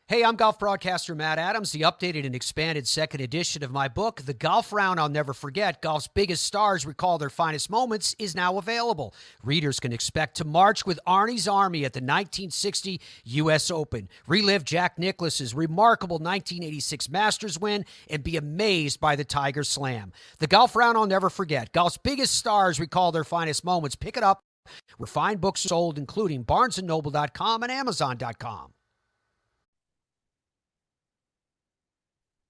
Hey, I'm golf broadcaster Matt Adams. The updated and expanded second edition of my book, The Golf Round I'll Never Forget, Golf's Biggest Stars Recall Their Finest Moments, is now available. Readers can expect to march with Arnie's Army at the 1960 U.S. Open, relive Jack Nicklaus's remarkable 1986 Masters win, and be amazed by the Tiger Slam. The Golf Round I'll Never Forget, Golf's Biggest Stars Recall Their Finest Moments. Pick it up where fine books are sold, including BarnesandNoble.com and Amazon.com.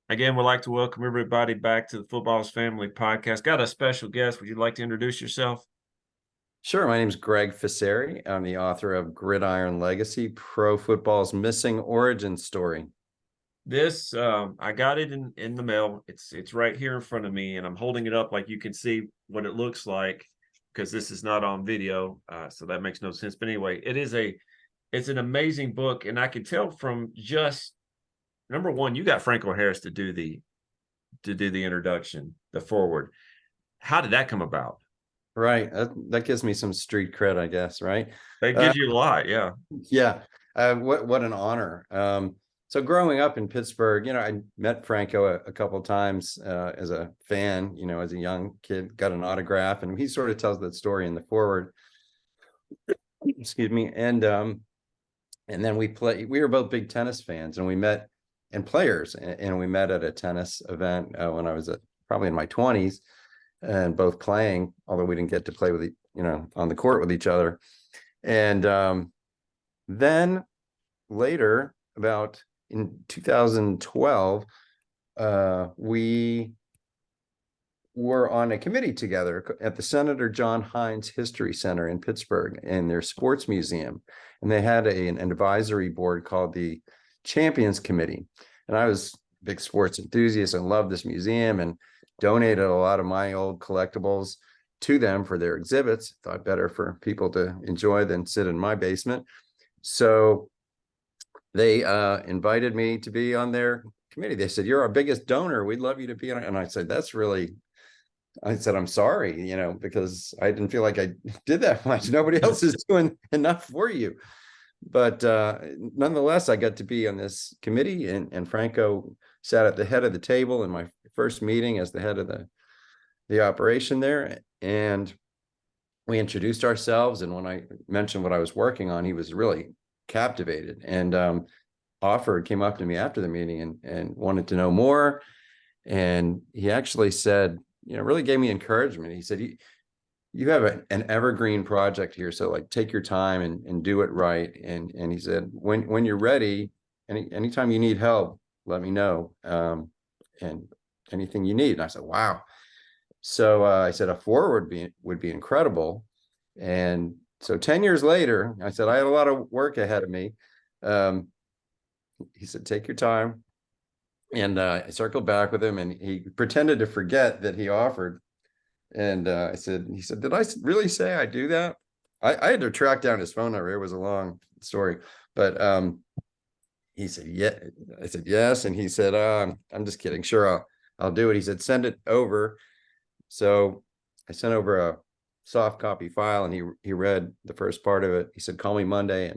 Again, we'd like to welcome everybody back to the Football's Family Podcast. Got a special guest. Would you like to introduce yourself? Sure. My name is Gregg Ficery. I'm the author of Gridiron Legacy, Pro Football's Missing Origin Story. This, I got it in the mail. It's right here in front of me, and I'm holding it up like you can see what it looks like because this is not on video, so that makes no sense. But anyway, it's an amazing book, and I can tell from just number one, you got Franco Harris to do the introduction, the forward. How did that come about? Right. That gives me some street cred, I guess, right? That gives you a lot, yeah. Yeah. What an honor. So growing up in Pittsburgh, I met Franco a couple of times as a fan, as a young kid, got an autograph, and he sort of tells that story in the forward. Excuse me. And then we were both big tennis fans, and we met and players, and we met at a tennis event when I was probably in my 20s, and both playing, although we didn't get to play with on the court with each other. And then later, about in 2012, we were on a committee together at the Senator John Heinz History Center in Pittsburgh in their sports museum, and they had an advisory board called the Champions Committee. And I was a big sports enthusiast and loved this museum and donated a lot of my old collectibles to them for their exhibits. Thought better for people to enjoy than sit in my basement. So they invited me to be on their committee. They said, "You're our biggest donor. We'd love you to be on it." And I said, I said, "I'm sorry, because I didn't feel like I did that much. Nobody else is doing enough for you." But nonetheless, I got to be on this committee, and Franco sat at the head of the table in my first meeting as the head of the operation there. And we introduced ourselves. And when I mentioned what I was working on, he was really captivated and came up to me after the meeting and wanted to know more. And he actually said, really gave me encouragement. He said, you have an evergreen project here, so take your time and do it right. And he said, when you're ready, anytime you need help, let me know, and anything you need. And I said, wow. So I said a forward would be incredible. And so 10 years later, I said I had a lot of work ahead of me. He said, take your time. And I circled back with him, and he pretended to forget that he offered. And he said, did I really say I do that? I had to track down his phone number. It was a long story, but he said, yeah. I said, yes. And he said, I'm just kidding. Sure, I'll do it. He said, send it over. So I sent over a soft copy file, and he read the first part of it. He said, call me Monday.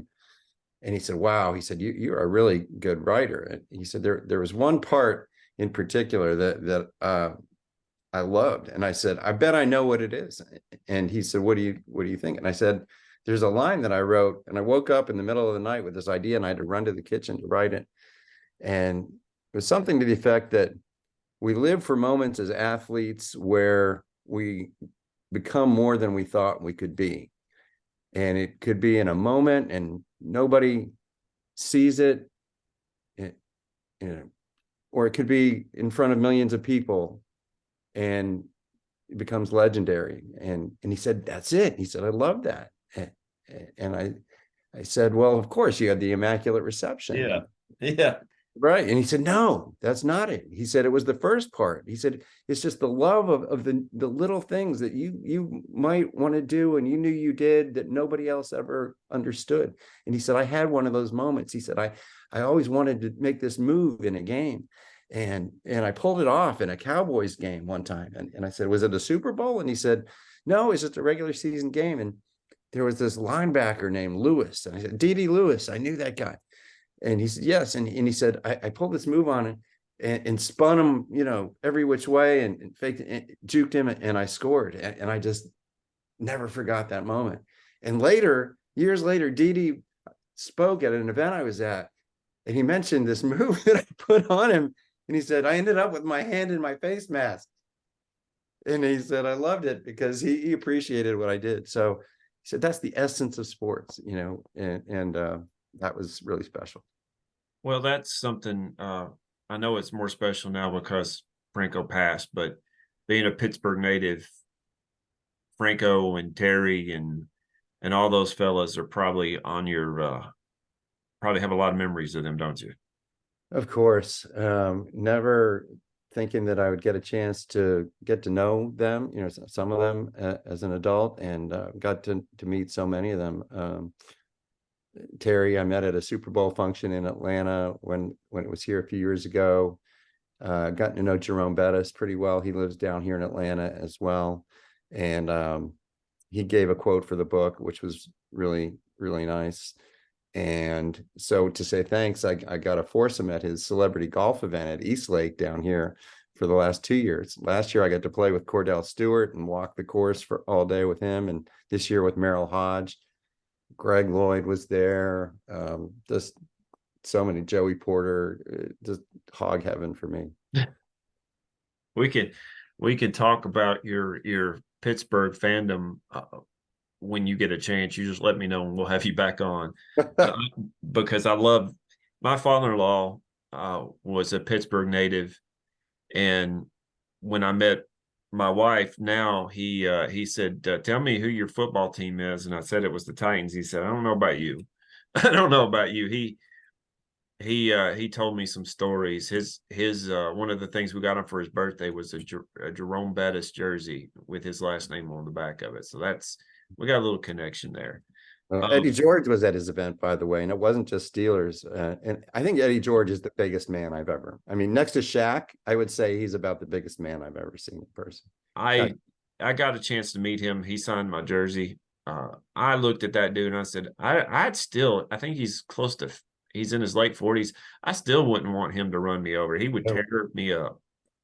And he said, wow. He said, you're a really good writer. And he said, there was one part in particular that I loved. And I said, I bet I know what it is. And he said, what do you think? And I said, there's a line that I wrote, and I woke up in the middle of the night with this idea, and I had to run to the kitchen to write it. And it was something to the effect that we live for moments as athletes where we become more than we thought we could be. And it could be in a moment and nobody sees it, or it could be in front of millions of people and it becomes legendary. And he said, that's it. He said, I love that. And I said, well, of course you had the Immaculate Reception. Yeah. Right. And he said, no, that's not it. He said, it was the first part. He said, it's just the love of the little things that you might want to do, and you knew you did, that nobody else ever understood. And he said, I had one of those moments. He said, I always wanted to make this move in a game. And I pulled it off in a Cowboys game one time. And I said, was it a Super Bowl? And he said, no, it's just a regular season game. And there was this linebacker named Lewis. And I said, D.D. Lewis, I knew that guy. And he said, yes. And he said, I pulled this move on it and spun him, every which way and faked and juked him and I scored. And I just never forgot that moment. And later, years later, Didi spoke at an event I was at, and he mentioned this move that I put on him. And he said, I ended up with my hand in my face mask. And he said, I loved it because he appreciated what I did. So he said, that's the essence of sports, and that was really special. Well, that's something, I know it's more special now because Franco passed, but being a Pittsburgh native, Franco and Terry and all those fellas are probably on your, probably have a lot of memories of them, don't you? Of course, never thinking that I would get a chance to get to know them, some of them as an adult, and got to meet so many of them. Terry, I met at a Super Bowl function in Atlanta when it was here a few years ago. Got to know Jerome Bettis pretty well. He lives down here in Atlanta as well. And he gave a quote for the book, which was really, really nice. And so to say thanks, I got a foursome at his celebrity golf event at East Lake down here for the last 2 years. Last year, I got to play with Cordell Stewart and walk the course for all day with him. And this year with Merrill Hodge. Greg Lloyd was there. Just so many, Joey Porter, just hog heaven for me. We can talk about your Pittsburgh fandom when you get a chance. You just let me know and we'll have you back on. Because I love, my father-in-law was a Pittsburgh native, and when I met my wife now, he said, tell me who your football team is. And I said it was the Titans. He said, I don't know about you. I don't know about you. He told me some stories. His one of the things we got him for his birthday was a Jerome Bettis jersey with his last name on the back of it. So we got a little connection there. Eddie George was at his event, by the way, and it wasn't just Steelers. And I think Eddie George is the biggest man I've ever. I mean, next to Shaq, I would say he's about the biggest man I've ever seen in person. I got a chance to meet him. He signed my jersey. I looked at that dude and I said, I think he's in his late 40s. I still wouldn't want him to run me over. He would tear me up.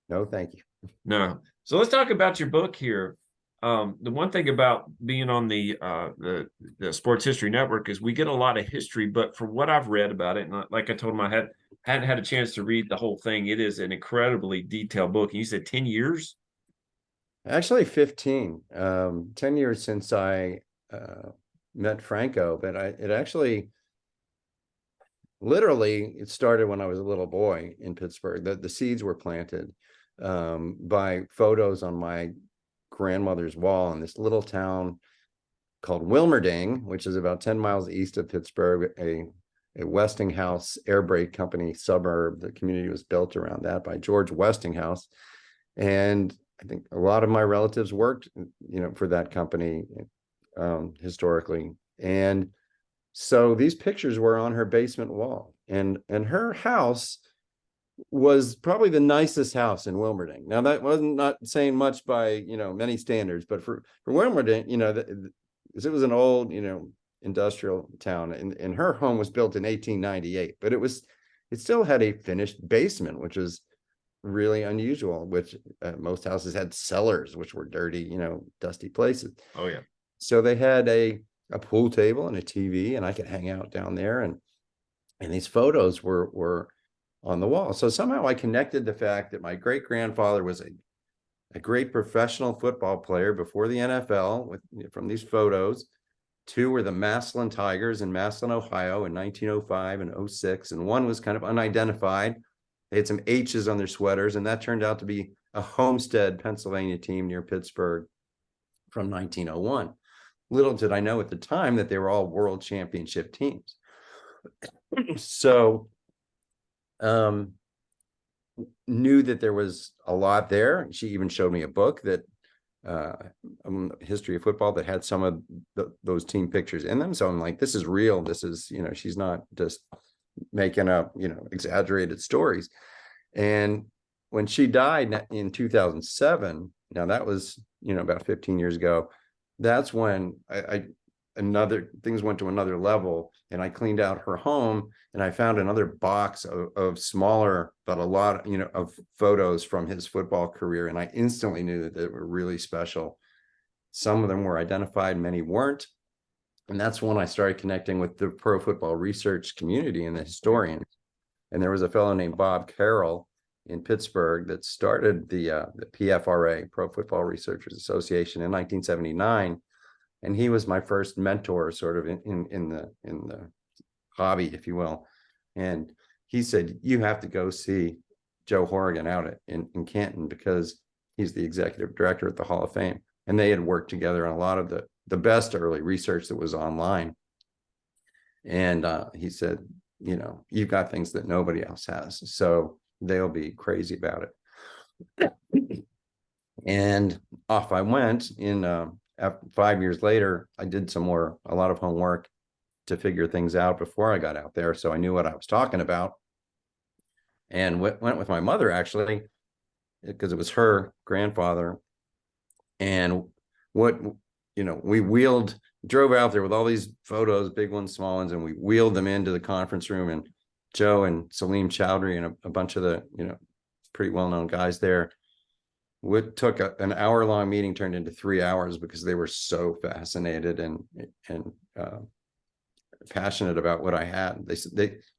No, thank you. No. So let's talk about your book here. The one thing about being on the Sports History Network is we get a lot of history, but from what I've read about it, and like I told him, I hadn't had a chance to read the whole thing. It is an incredibly detailed book. And you said 10 years? Actually 15, 10 years since I met Franco, but it actually literally, it started when I was a little boy in Pittsburgh. The seeds were planted by photos on my grandmother's wall in this little town called Wilmerding, which is about 10 miles east of Pittsburgh, a Westinghouse air brake company suburb. The community was built around that by George Westinghouse. And I think a lot of my relatives worked, for that company historically. And so these pictures were on her basement wall, and her house was probably the nicest house in Wilmerding. Now that wasn't not saying much by, many standards, but for Wilmerding, it was an old, industrial town, and her home was built in 1898, but it still had a finished basement, which was really unusual, which most houses had cellars, which were dirty, dusty places. Oh yeah. So they had a pool table and a TV, and I could hang out down there, and these photos were on the wall. So somehow I connected the fact that my great grandfather was a great professional football player before the NFL from these photos. Two were the Massillon Tigers in Massillon, Ohio in 1905 and 06, and one was kind of unidentified. They had some H's on their sweaters, and that turned out to be a Homestead, Pennsylvania team near Pittsburgh from 1901. Little did I know at the time that they were all world championship teams. So knew that there was a lot there. She even showed me a book that history of football that had some of those team pictures in them. So I'm like, this is real. This is, she's not just making up, exaggerated stories. And when she died in 2007, now that was, about 15 years ago, that's when I things went to another level, and I cleaned out her home, and I found another box of smaller, but a lot, of photos from his football career. And I instantly knew that they were really special. Some of them were identified, many weren't. And that's when I started connecting with the pro football research community and the historians. And there was a fellow named Bob Carroll in Pittsburgh that started the PFRA, Pro Football Researchers Association, in 1979. And he was my first mentor, sort of in the hobby, if you will. And he said, you have to go see Joe Horrigan out in Canton, because he's the executive director at the Hall of Fame. And they had worked together on a lot of the best early research that was online. And he said, you've got things that nobody else has, so they'll be crazy about it. And off I went. After 5 years later, I did a lot of homework to figure things out before I got out there, so I knew what I was talking about. And went with my mother, actually, because it was her grandfather. And we drove out there with all these photos, big ones, small ones, and we wheeled them into the conference room. And Joe and Salim Chowdhury and a bunch of the pretty well-known guys there, what took an hour-long meeting turned into 3 hours, because they were so fascinated and passionate about what I had.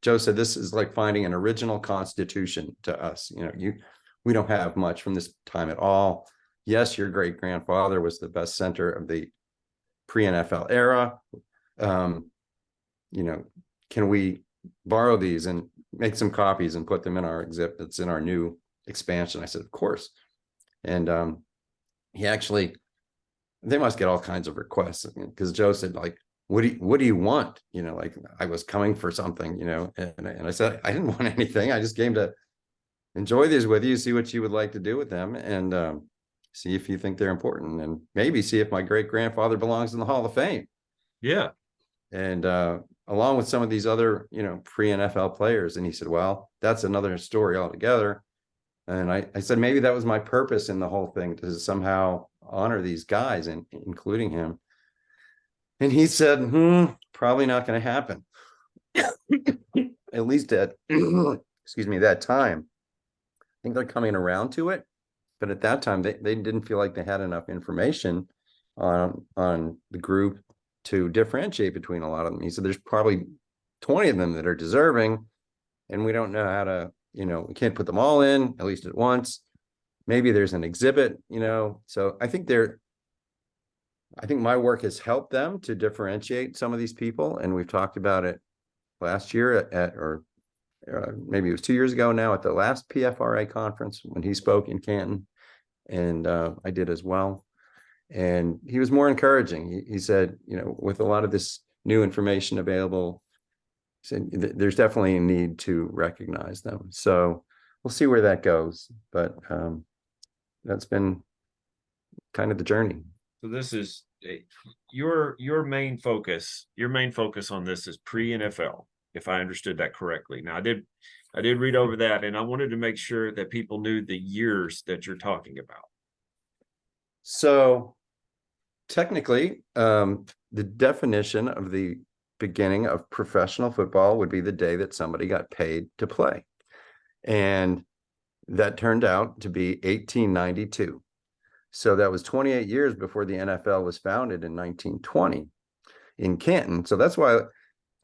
Joe said, this is like finding an original constitution to us. We don't have much from this time at all. Yes, your great grandfather was the best center of the pre-NFL era. Can we borrow these and make some copies and put them in our exhibits in our new expansion? I said, of course. And they must get all kinds of requests, because Joe said, like, what do you want? Like, I was coming for something, and I said, I didn't want anything. I just came to enjoy these with you, see what you would like to do with them, and see if you think they're important, and maybe see if my great grandfather belongs in the Hall of Fame. Yeah. And along with some of these other, pre-NFL players. And he said, well, that's another story altogether. And I said, maybe that was my purpose in the whole thing, to somehow honor these guys, and including him. And he said, probably not going to happen. At least at, that time. I think they're coming around to it. But at that time, they didn't feel like they had enough information on the group to differentiate between a lot of them. He said, there's probably 20 of them that are deserving, and we don't know how to, we can't put them all in, at least at once. Maybe there's an exhibit, So I think my work has helped them to differentiate some of these people. And we've talked about it last year maybe it was 2 years ago now, at the last PFRA conference, when he spoke in Canton, and I did as well. And he was more encouraging. He said, with a lot of this new information available, he said, there's definitely a need to recognize them. So we'll see where that goes. But that's been kind of the journey. So this is your main focus. Your main focus on this is pre-NFL, if I understood that correctly. Now, I did read over that, and I wanted to make sure that people knew the years that you're talking about. So technically, the definition of the beginning of professional football would be the day that somebody got paid to play. And that turned out to be 1892. So that was 28 years before the NFL was founded in 1920 in Canton. So that's why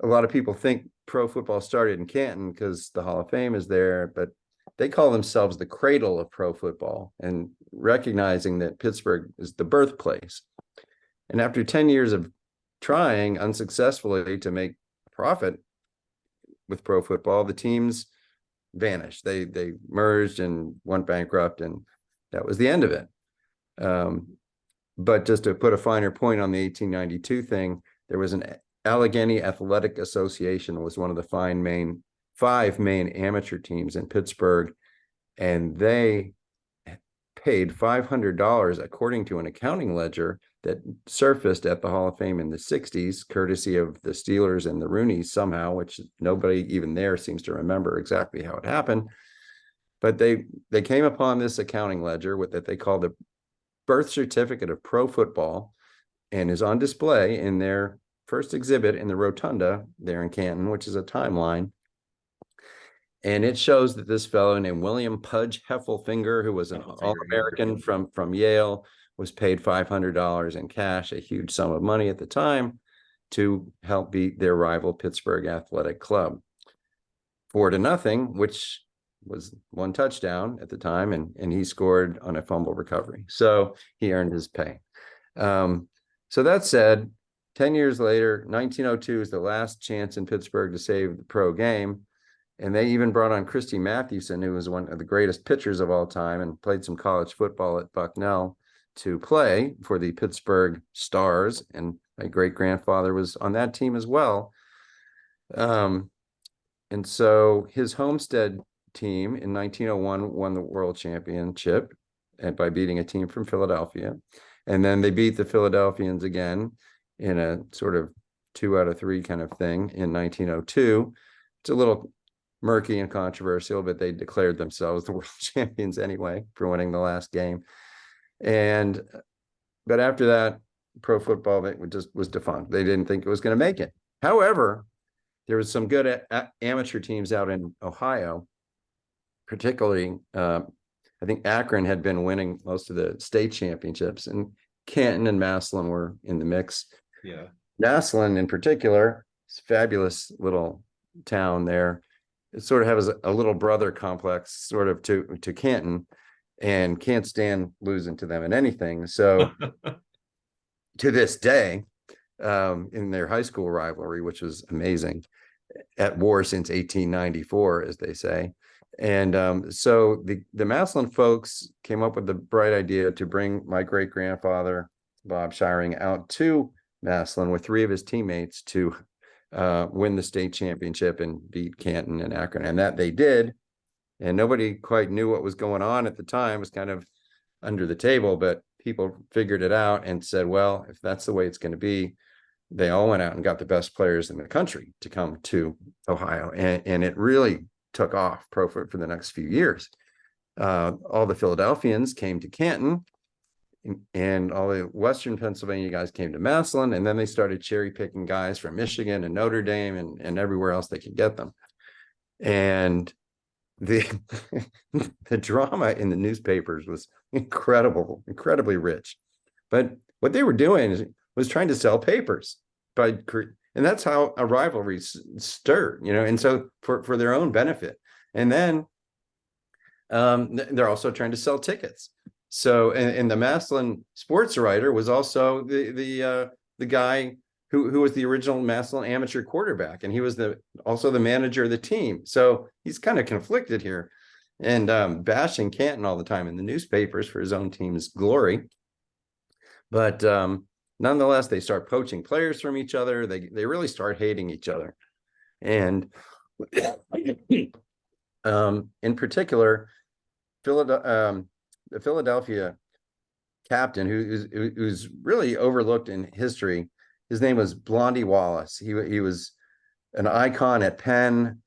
a lot of people think pro football started in Canton, because the Hall of Fame is there, but they call themselves the cradle of pro football, and recognizing that Pittsburgh is the birthplace. And after 10 years of trying unsuccessfully to make profit with pro football, the teams vanished. They merged and went bankrupt, and that was the end of it. But just to put a finer point on the 1892 thing, there was an Allegheny Athletic Association, was one of the five main amateur teams in Pittsburgh, and they paid $500 according to an accounting ledger that surfaced at the Hall of Fame in the 60s, courtesy of the Steelers and the Rooneys somehow, which nobody even there seems to remember exactly how it happened. But they came upon this accounting ledger that they call the birth certificate of pro football, and is on display in their first exhibit in the Rotunda there in Canton, which is a timeline. And it shows that this fellow named William Pudge Heffelfinger, who was an All-American from Yale, was paid $500 in cash, a huge sum of money at the time, to help beat their rival Pittsburgh Athletic Club 4-0, which was 1 touchdown at the time, and he scored on a fumble recovery. So he earned his pay. So that said, 10 years later, 1902 is the last chance in Pittsburgh to save the pro game. And they even brought on Christy Mathewson, who was one of the greatest pitchers of all time and played some college football at Bucknell, to play for the Pittsburgh Stars. And my great-grandfather was on that team as well. And so his Homestead team in 1901 won the world championship and by beating a team from Philadelphia. And then they beat the Philadelphians again in a sort of 2 out of 3 kind of thing in 1902. It's a little murky and controversial, but they declared themselves the world champions anyway for winning the last game. But after that, pro football was defunct. They didn't think it was going to make it. However, there was some good amateur teams out in Ohio, particularly, I think Akron had been winning most of the state championships, and Canton and Massillon were in the mix. Yeah. Massillon in particular, it's a fabulous little town there. It sort of has a little brother complex sort of to Canton, and can't stand losing to them in anything. So to this day, in their high school rivalry, which was amazing, at war since 1894, as they say. And so the Massillon folks came up with the bright idea to bring my great-grandfather, Bob Shiring, out to Massillon with 3 of his teammates to win the state championship and beat Canton and Akron. And that they did. And nobody quite knew what was going on at the time. It was kind of under the table, but people figured it out and said, well, if that's the way it's going to be, they all went out and got the best players in the country to come to Ohio. And it really took off for the next few years. All the Philadelphians came to Canton, and all the Western Pennsylvania guys came to Massillon, and then they started cherry picking guys from Michigan and Notre Dame and everywhere else they could get them. And the drama in the newspapers was incredibly rich. But what they were doing was trying to sell papers and that's how a rivalry stirred, and so for their own benefit. And then they're also trying to sell tickets. So, and the Massillon sports writer was also the guy who was the original Massillon amateur quarterback, and he was also the manager of the team. So he's kind of conflicted here, and bashing Canton all the time in the newspapers for his own team's glory. But nonetheless, they start poaching players from each other. They really start hating each other, and in particular, the Philadelphia captain, who's really overlooked in history. His name was Blondie Wallace. He was an icon at Penn,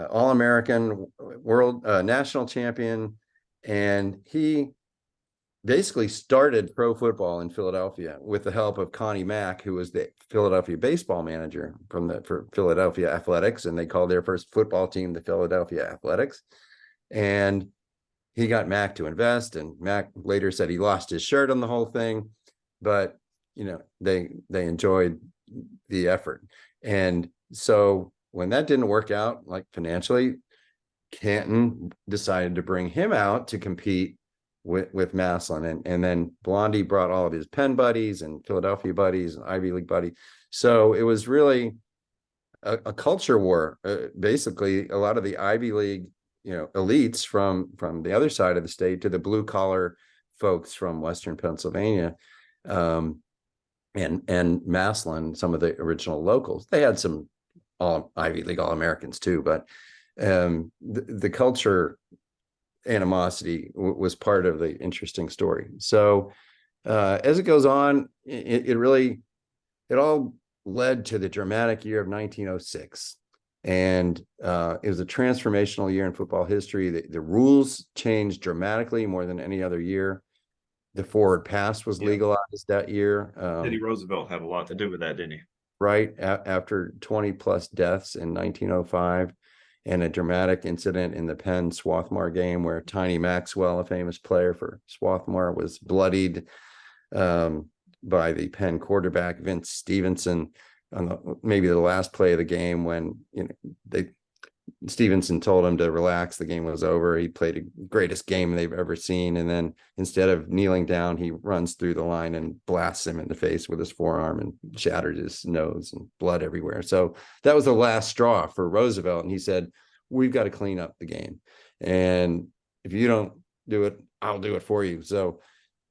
All-American, world national champion, and he basically started pro football in Philadelphia with the help of Connie Mack, who was the Philadelphia baseball manager for Philadelphia Athletics, and they called their first football team the Philadelphia Athletics. And he got Mack to invest, and Mack later said he lost his shirt on the whole thing, but they enjoyed the effort. And so when that didn't work out, like financially, Canton decided to bring him out to compete with Massillon, and then Blondie brought all of his Penn buddies and Philadelphia buddies and Ivy League buddies. So it was really a culture war. Basically, a lot of the Ivy League elites from the other side of the state to the blue collar folks from Western Pennsylvania, and Massillon, some of the original locals. They had some Ivy League All-Americans too, but the culture animosity was part of the interesting story. So as it goes on, it all led to the dramatic year of 1906. And it was a transformational year in football history. The rules changed dramatically more than any other year. The forward pass was legalized that year. Teddy Roosevelt had a lot to do with that, didn't he? right after 20 plus deaths in 1905 and a dramatic incident in the Penn Swarthmore game where Tiny Maxwell, a famous player for Swarthmore, was bloodied by the Penn quarterback Vince Stevenson on maybe the last play of the game when Stevenson told him to relax. The game was over. He played the greatest game they've ever seen. And then instead of kneeling down, he runs through the line and blasts him in the face with his forearm and shattered his nose and blood everywhere. So that was the last straw for Roosevelt. And he said, we've got to clean up the game. And if you don't do it, I'll do it for you. So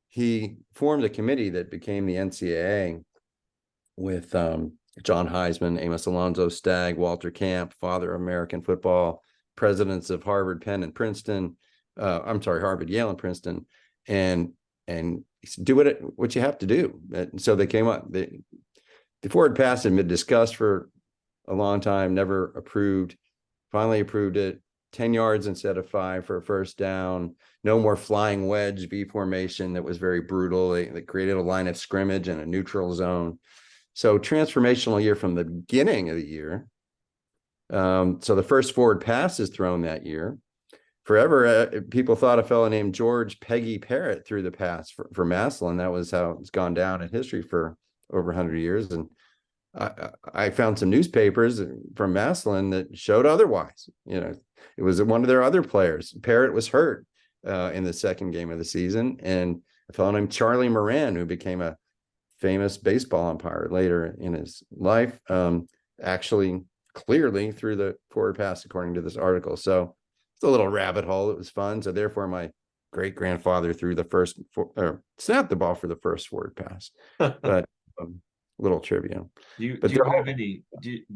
he formed a committee that became the NCAA with John Heisman, Amos Alonzo Stagg, Walter Camp, father of American football, presidents of Harvard, Penn, and Princeton. Harvard, Yale, and Princeton, and do what you have to do. And so they came up. Before it passed, it had been discussed for a long time, never approved. Finally approved it. 10 yards instead of 5 for a first down. No more flying wedge V formation that was very brutal. They created a line of scrimmage and a neutral zone. So transformational year from the beginning of the year. So the first forward pass is thrown that year. Forever, people thought a fellow named George Peggy Parrott threw the pass for Massillon. That was how it's gone down in history for over 100 years. And I found some newspapers from Massillon that showed otherwise. It was one of their other players. Parrott was hurt in the second game of the season. And a fellow named Charlie Moran, who became a famous baseball umpire later in his life, actually clearly threw the forward pass, according to this article. So it's a little rabbit hole. It was fun. So therefore, my great grandfather threw the first or snapped the ball for the first forward pass. But little trivia. Do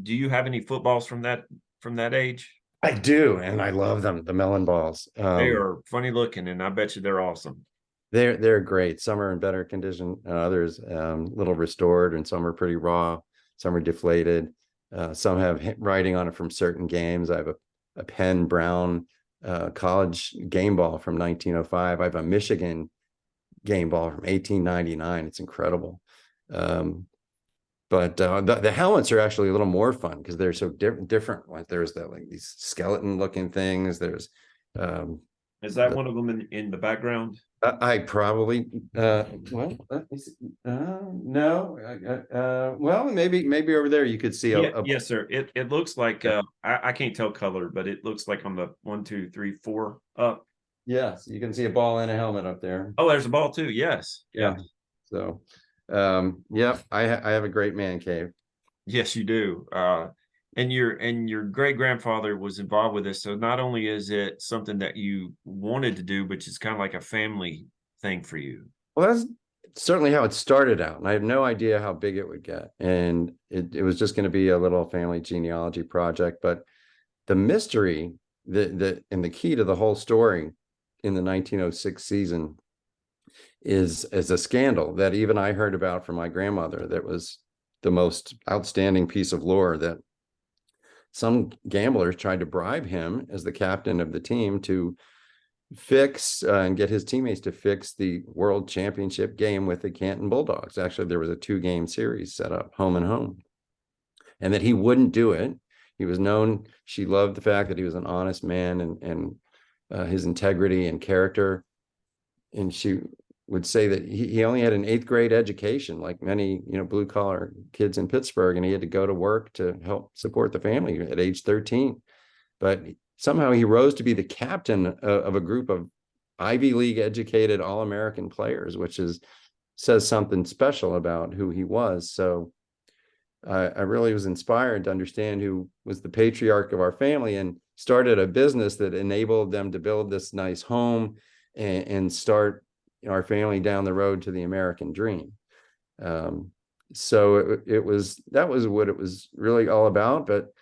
you have any footballs from that age? I do, and I love them. The melon balls. They are funny looking, and I bet you they're awesome. They're great. Some are in better condition, others little restored, and some are pretty raw. Some are deflated. Some have writing on it from certain games. I have a Penn Brown college game ball from 1905. I have a Michigan game ball from 1899. It's incredible. But the helmets are actually a little more fun because they're so different. Like there's these skeleton looking things. There's is that one of them in the background? I probably no. Well, maybe over there you could see yes, sir. It looks like I can't tell color, but it looks like on the 1, 2, 3, 4 up. Yes, you can see a ball and a helmet up there. Oh, there's a ball too. Yes. Yeah. So I have a great man cave. Yes, you do. And your great grandfather was involved with this. So not only is it something that you wanted to do, but it's kind of like a family thing for you. Well, that's certainly how it started out. And I had no idea how big it would get. And it was just going to be a little family genealogy project. But the mystery, and the key to the whole story in the 1906 season is a scandal that even I heard about from my grandmother. That was the most outstanding piece of lore, that some gamblers tried to bribe him as the captain of the team to fix and get his teammates to fix the world championship game with the Canton Bulldogs. Actually, there was a 2-game series set up, home and home, and that he wouldn't do it. He was known. She loved the fact that he was an honest man and his integrity and character. And she would say that he only had an 8th grade education, like many, blue collar kids in Pittsburgh, and he had to go to work to help support the family at age 13. But somehow he rose to be the captain of a group of Ivy League educated All-American players, which says something special about who he was. So I really was inspired to understand who was the patriarch of our family, and started a business that enabled them to build this nice home and start our family down the road to the American dream. So that was what it was really all about. But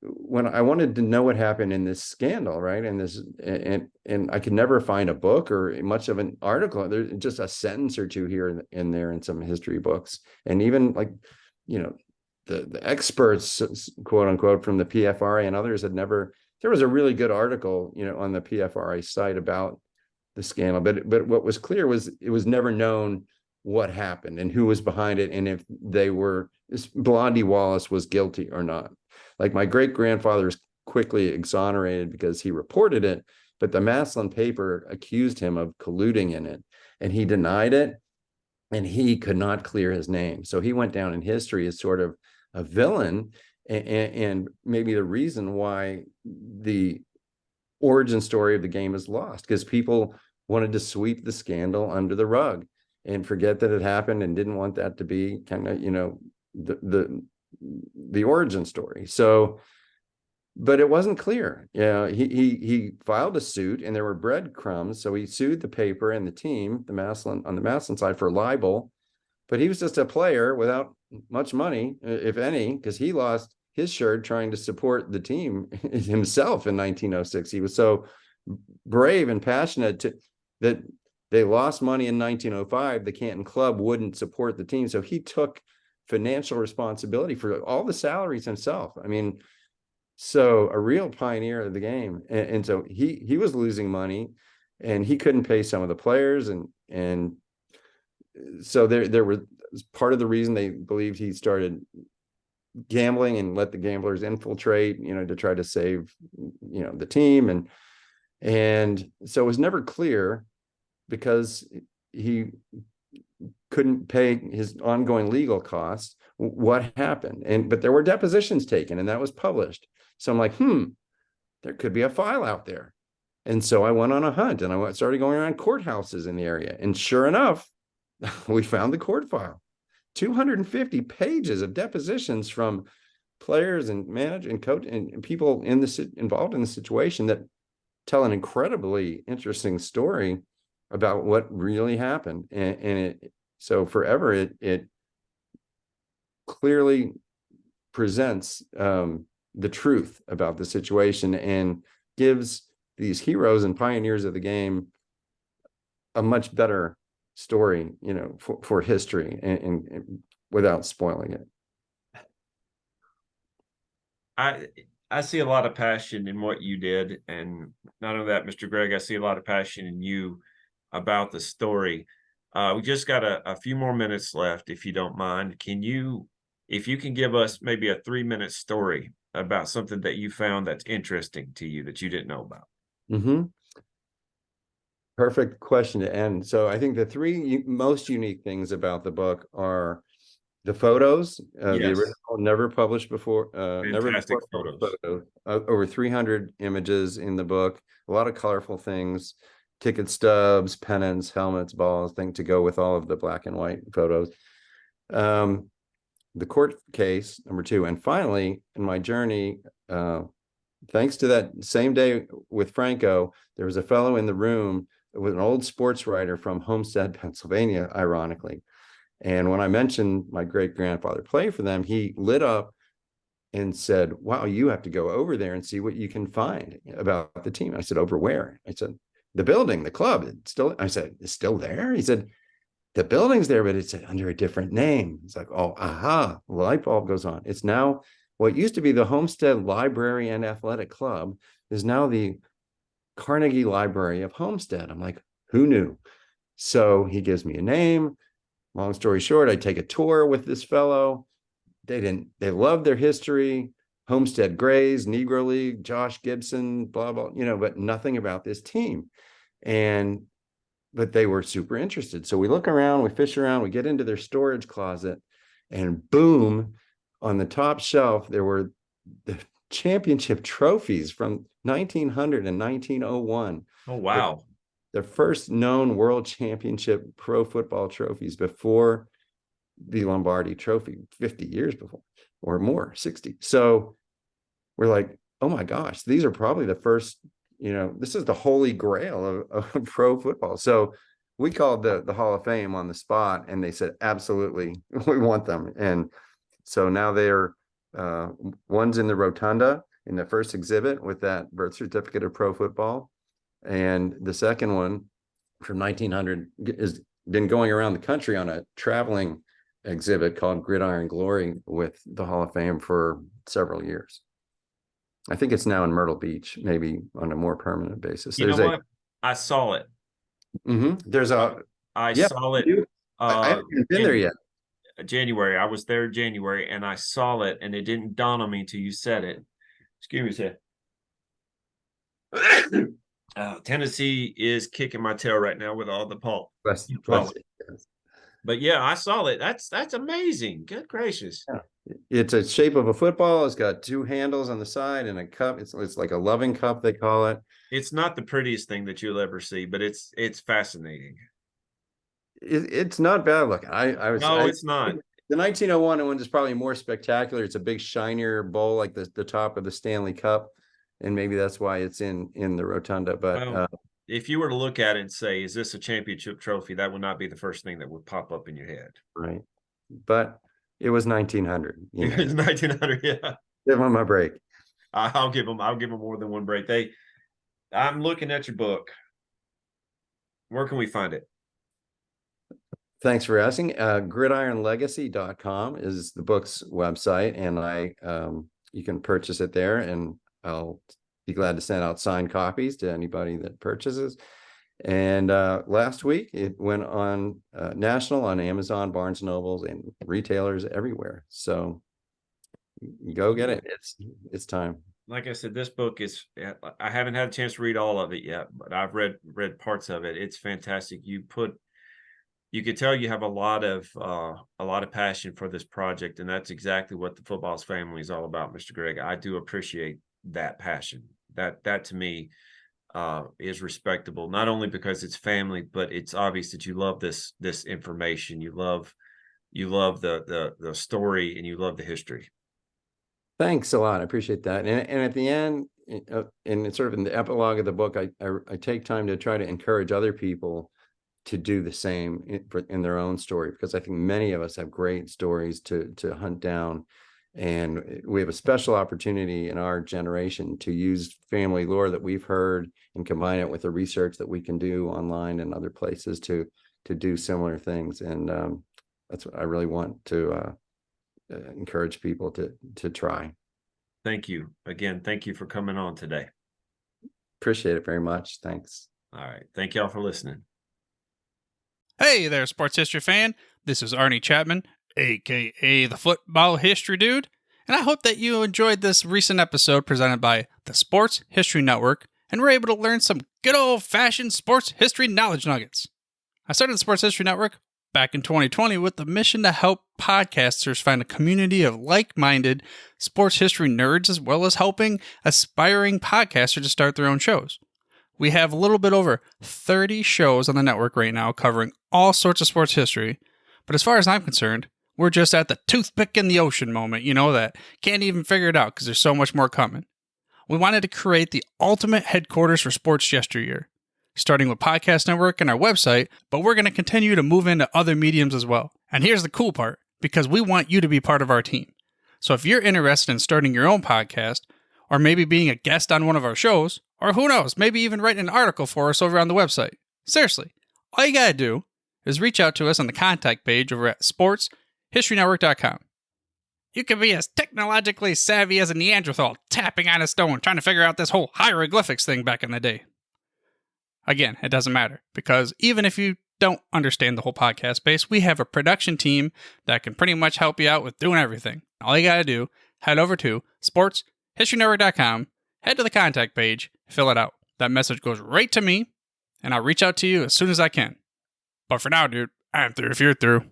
when I wanted to know what happened in this scandal, right, and I could never find a book or much of an article. There's just a sentence or two here and there in some history books, and even the experts, quote unquote, from the PFRA and others had never. There was a really good article, on the PFRA site about the scandal, but what was clear was it was never known what happened and who was behind it, and if Blondie Wallace was guilty or not. Like my great grandfather was quickly exonerated because he reported it, but the Maslin paper accused him of colluding in it, and he denied it, and he could not clear his name. So he went down in history as sort of a villain, and maybe the reason why the origin story of the game is lost, because people wanted to sweep the scandal under the rug and forget that it happened, and didn't want that to be kind of, the origin story. So, but it wasn't clear. He filed a suit, and there were breadcrumbs. So he sued the paper and the team, on the Maslin side, for libel. But he was just a player without much money, if any, because he lost his shirt trying to support the team himself in 1906. He was so brave and passionate that they lost money in 1905. The Canton Club wouldn't support the team, so he took financial responsibility for all the salaries himself. I mean, so a real pioneer of the game, and so he was losing money, and he couldn't pay some of the players, and so there was part of the reason they believed he started gambling and let the gamblers infiltrate, to try to save, the team, and so it was never clear, because he couldn't pay his ongoing legal costs, what happened. But there were depositions taken, and that was published. So I'm like, there could be a file out there. And so I went on a hunt, and I started going around courthouses in the area. And sure enough, we found the court file, 250 pages of depositions from players and manager and coach and people involved in the situation that tell an incredibly interesting story about what really happened. So forever, it clearly presents the truth about the situation, and gives these heroes and pioneers of the game a much better story, for history, and without spoiling it. I see a lot of passion in what you did, and not only that, Mr. Gregg, I see a lot of passion in you about the story. We just got a few more minutes left, if you don't mind. If you can give us maybe a 3-minute story about something that you found that's interesting to you that you didn't know about. Mm-hmm. Perfect question to end. So I think the three most unique things about the book are the photos, the Yes. original, never published before, Fantastic photos. Over 300 images in the book, a lot of colorful things, ticket stubs, pennants, helmets, balls, things to go with all of the black and white photos. The court case, number 2. And finally, in my journey, thanks to that same day with Franco, there was a fellow in the room with an old sports writer from Homestead, Pennsylvania, ironically. And when I mentioned my great grandfather played for them, he lit up and said, "Wow, you have to go over there and see what you can find about the team." I said, "Over where?" I said, "The building, the club." I said, "It's still there?" He said, "The building's there, but it's under a different name." It's like, oh, aha, light bulb goes on. It's now what used to be the Homestead Library and Athletic Club is now the Carnegie Library of Homestead. I'm like, who knew? So he gives me a name. Long story short, I take a tour with this fellow. They loved their history, Homestead Grays, Negro League, Josh Gibson, blah, blah, but nothing about this team. But they were super interested. So we look around, we fish around, we get into their storage closet, and boom, on the top shelf, there were the championship trophies from 1900 and 1901. Oh, wow. The first known world championship pro football trophies before the Lombardi Trophy, 50 years before or more, 60. So we're like, oh my gosh, these are probably the first, this is the holy grail of pro football. So we called the Hall of Fame on the spot, and they said, absolutely, we want them. And so now they're, one's in the rotunda in the first exhibit with that birth certificate of pro football. And the second one from 1900 has been going around the country on a traveling exhibit called Gridiron Glory with the Hall of Fame for several years. I think it's now in Myrtle Beach, maybe on a more permanent basis. You know what? I saw it. There's a I saw it I haven't even been there yet. January. I was there January, and I saw it, and it didn't dawn on me until you said it. Excuse me, sir. Tennessee is kicking my tail right now with all the pulp. Bless you. But yeah, I saw it. That's amazing. Good gracious. Yeah. It's a shape of a football. It's got two handles on the side and a cup. It's like a loving cup, they call it. It's not the prettiest thing that you'll ever see, but it's fascinating. It's not bad looking. It's not. The 1901 one is probably more spectacular. It's a big shinier bowl, like the top of the Stanley Cup, and maybe that's why it's in the rotunda. But if you were to look at it and say, "Is this a championship trophy?" that would not be the first thing that would pop up in your head. Right, but it was 1900. It was 1900. Yeah, give them a break. I'll give them more than one break. I'm looking at your book. Where can we find it? Thanks for asking. GridironLegacy.com is the book's website, and you can purchase it there, and I'll be glad to send out signed copies to anybody that purchases. And last week it went on national on Amazon, Barnes & Nobles, and retailers everywhere. So go get it. It's time. Like I said, this book is, I haven't had a chance to read all of it yet, but I've read parts of it. It's fantastic. You could tell you have a lot of passion for this project, and that's exactly what the Footballs family is all about, Mr. Gregg. I do appreciate that passion. That to me is respectable, not only because it's family, but it's obvious that you love this information. You love the story, and you love the history. Thanks a lot. I appreciate that. And at the end, and it's sort of in the epilogue of the book, I take time to try to encourage other people to do the same in their own story, because I think many of us have great stories to hunt down, and we have a special opportunity in our generation to use family lore that we've heard and combine it with the research that we can do online and other places to do similar things. And that's what I really want to encourage people to try. Thank you again. Thank you for coming on today. Appreciate it very much. Thanks. All right. Thank y'all for listening. Hey there, sports history fan. This is Arnie Chapman, aka the Football History Dude, and I hope that you enjoyed this recent episode presented by the Sports History Network and were able to learn some good old-fashioned sports history knowledge nuggets. I started the Sports History Network back in 2020 with the mission to help podcasters find a community of like-minded sports history nerds, as well as helping aspiring podcasters to start their own shows. We have a little bit over 30 shows on the network right now covering all sorts of sports history, but as far as I'm concerned, we're just at the toothpick in the ocean moment, that can't even figure it out because there's so much more coming. We wanted to create the ultimate headquarters for sports yesteryear, starting with Podcast Network and our website, but we're going to continue to move into other mediums as well. And here's the cool part, because we want you to be part of our team. So if you're interested in starting your own podcast, or maybe being a guest on one of our shows, or who knows, maybe even writing an article for us over on the website. Seriously, all you gotta do is reach out to us on the contact page over at sportshistorynetwork.com. You can be as technologically savvy as a Neanderthal tapping on a stone trying to figure out this whole hieroglyphics thing back in the day. Again, it doesn't matter, because even if you don't understand the whole podcast space, we have a production team that can pretty much help you out with doing everything. All you gotta do, head over to sportshistorynetwork.com, head to the contact page, fill it out. That message goes right to me, and I'll reach out to you as soon as I can. But for now, dude, I'm through if you're through.